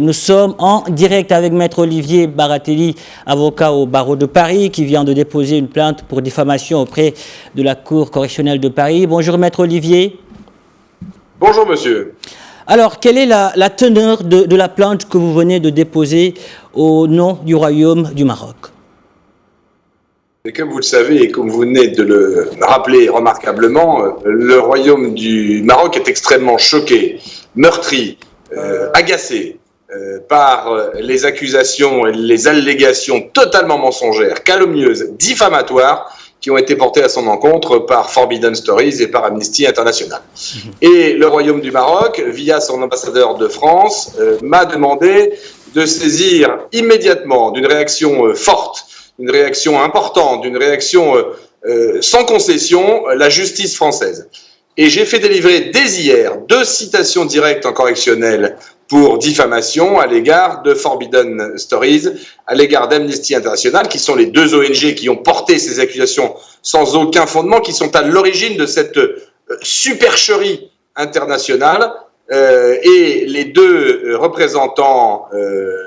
Nous sommes en direct avec Maître Olivier Baratelli, avocat au barreau de Paris, qui vient de déposer une plainte pour diffamation auprès de la Cour correctionnelle de Paris. Bonjour Maître Olivier. Bonjour monsieur. Alors, quelle est la teneur de la plainte que vous venez de déposer au nom du Royaume du Maroc? Et comme vous le savez et comme vous venez de le rappeler remarquablement, le Royaume du Maroc est extrêmement choqué, meurtri, agacé par les accusations et les allégations totalement mensongères, calomnieuses, diffamatoires qui ont été portées à son encontre par Forbidden Stories et par Amnesty International. Et le Royaume du Maroc, via son ambassadeur de France, m'a demandé de saisir immédiatement d'une réaction forte, une réaction importante, d'une réaction sans concession, la justice française. Et j'ai fait délivrer dès hier 2 citations directes en correctionnel pour diffamation à l'égard de Forbidden Stories, à l'égard d'Amnesty International, qui sont les 2 ONG qui ont porté ces accusations sans aucun fondement, qui sont à l'origine de cette supercherie internationale. Et les 2 représentants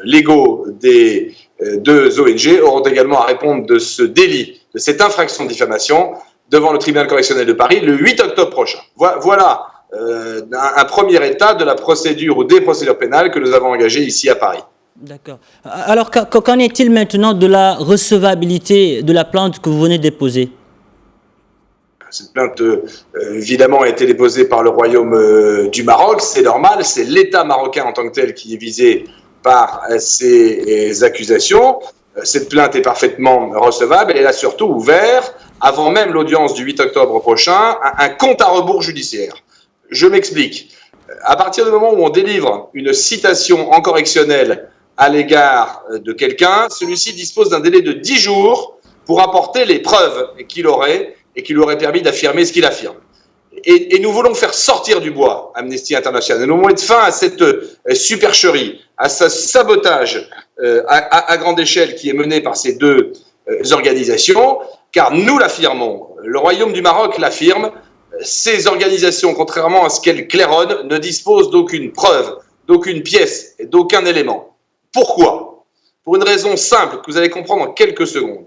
légaux des 2 ONG auront également à répondre de ce délit, de cette infraction de diffamation, devant le tribunal correctionnel de Paris le 8 octobre prochain. Voilà un premier état de la procédure ou des procédures pénales que nous avons engagées ici à Paris. D'accord. Alors, qu'en est-il maintenant de la recevabilité de la plainte que vous venez de déposer? Cette plainte, évidemment, a été déposée par le Royaume du Maroc. C'est normal, c'est l'État marocain en tant que tel qui est visé par ces accusations. Cette plainte est parfaitement recevable. Elle a surtout ouvert, avant même l'audience du 8 octobre prochain, un compte à rebours judiciaire. Je m'explique. À partir du moment où on délivre une citation en correctionnel à l'égard de quelqu'un, celui-ci dispose d'un délai de 10 jours pour apporter les preuves qu'il aurait et qui lui aurait permis d'affirmer ce qu'il affirme. Et nous voulons faire sortir du bois Amnesty International. Nous voulons mettre fin à cette supercherie, à ce sabotage à grande échelle qui est mené par ces 2 organisations, car nous l'affirmons, le Royaume du Maroc l'affirme, ces organisations, contrairement à ce qu'elles claironnent, ne disposent d'aucune preuve, d'aucune pièce et d'aucun élément. Pourquoi? Pour une raison simple que vous allez comprendre en quelques secondes.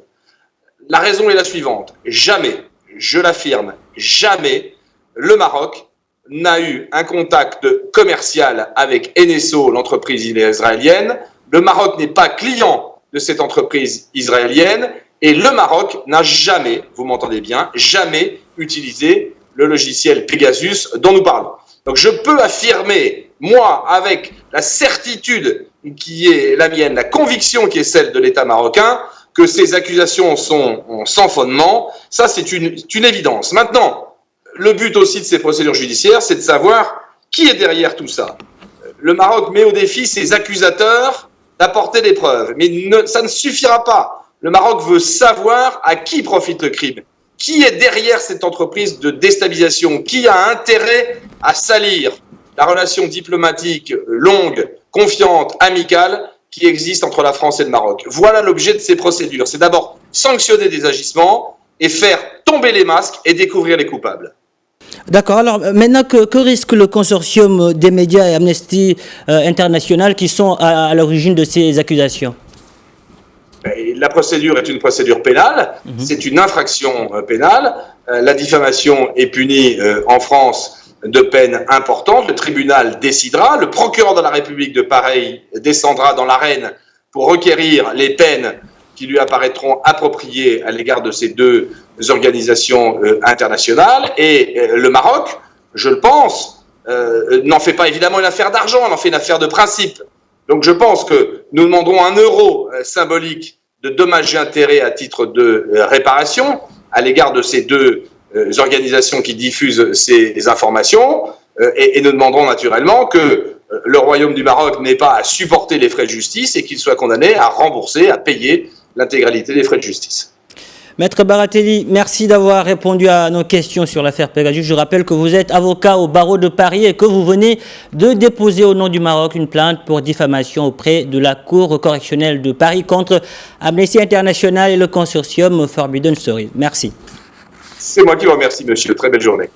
La raison est la suivante. Jamais, je l'affirme, jamais le Maroc n'a eu un contact commercial avec NSO, l'entreprise israélienne. Le Maroc n'est pas client de cette entreprise israélienne et le Maroc n'a jamais, vous m'entendez bien, jamais utilisé le logiciel Pegasus dont nous parlons. Donc je peux affirmer, moi, avec la certitude qui est la mienne, la conviction qui est celle de l'État marocain, que ces accusations sont sans fondement. Ça, c'est une évidence. Maintenant, le but aussi de ces procédures judiciaires, c'est de savoir qui est derrière tout ça. Le Maroc met au défi ses accusateurs d'apporter des preuves. Mais ça ne suffira pas. Le Maroc veut savoir à qui profite le crime. Qui est derrière cette entreprise de déstabilisation? Qui a intérêt à salir la relation diplomatique longue, confiante, amicale qui existe entre la France et le Maroc? Voilà l'objet de ces procédures. C'est d'abord sanctionner des agissements et faire tomber les masques et découvrir les coupables. D'accord. Alors maintenant, que risque le consortium des médias et Amnesty International qui sont à l'origine de ces accusations? La procédure est une procédure pénale, c'est une infraction pénale. La diffamation est punie en France de peines importantes. Le tribunal décidera, le procureur de la République de Paris descendra dans l'arène pour requérir les peines qui lui apparaîtront appropriées à l'égard de ces 2 organisations internationales. Et le Maroc, je le pense, n'en fait pas évidemment une affaire d'argent, on en fait une affaire de principe. Donc je pense que nous demanderons un euro symbolique de dommages et intérêts à titre de réparation à l'égard de ces 2 organisations qui diffusent ces informations. Et nous demanderons naturellement que le Royaume du Maroc n'ait pas à supporter les frais de justice et qu'il soit condamné à rembourser, à payer l'intégralité des frais de justice. Maître Baratelli, merci d'avoir répondu à nos questions sur l'affaire Pegasus. Je rappelle que vous êtes avocat au barreau de Paris et que vous venez de déposer au nom du Maroc une plainte pour diffamation auprès de la Cour correctionnelle de Paris contre Amnesty International et le consortium Forbidden Stories. Merci. C'est moi qui vous remercie, monsieur. Très belle journée.